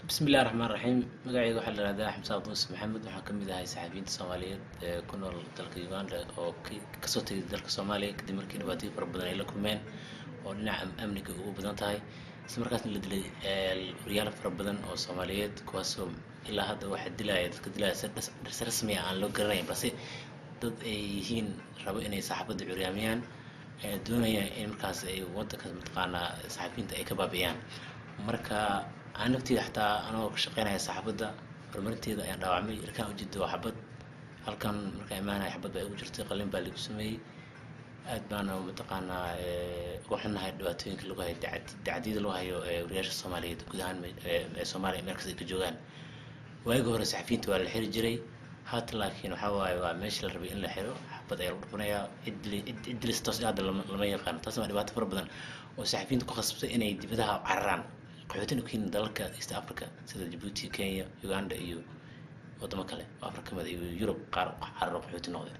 بسم الله الرحمن الرحيم magacayga waxaa la yiraahdaa Axmed Saadus Maxamed waxaan ka mid ahay saxafiyiinta Soomaaliyeed ee ku nool dalka Uganda oo ka soo tagay dalka Soomaaliya kadib markii dhibaatooyin fara badan ay la kulmeen oo dhinaca amniga ugu badan tahay isla markaasna la dilay wariyaal fara badan oo Soomaaliyeed kuwaasoo ilaa hadda waxa dilaya dadka dilaya si rasmi ah aan loo garanayn balse dad ay yihiin rabo inay saxaafadda curyaamiyaan doonayaan in markaas ay wadanka mataqaanaa saxafiyiinta ay ka baabi'iyaan marka aan nafteeda xataa anoo ka shaqeynaya saxaafadda horumarinteeda ayaan dhaawacmay ilkaan ujeedo waa xabad halkan markaan imaanaya xabad baa igu jirtay qalin baa lagu sameeyey aad baana mataqaanaa uga xunnahay dhibaatooyinka lagu hayo dacdiyada lagu hayo wariyaasha Soomaaliyeed guud ahaan Soomaaliya meel kasta ay ka joogaan waagi hore saxafiyiinta waa la xiri jiray haatan laakiin waxaa waaye waa meesha la rabay in la xiro xabad ayaa lagu dhufanayaa cid dilis toos hadda lama yaqaano taas waa dhibaato fara badan oo saxafiyiinta ku khasbtay inay dibadaha cararaan qaxootin u keenin dalalka East Africa sida Djibouti, Kenya, Uganda iyo wadamo kale oo Afrika iyo Europe qaar cararo qaxootin noqdeen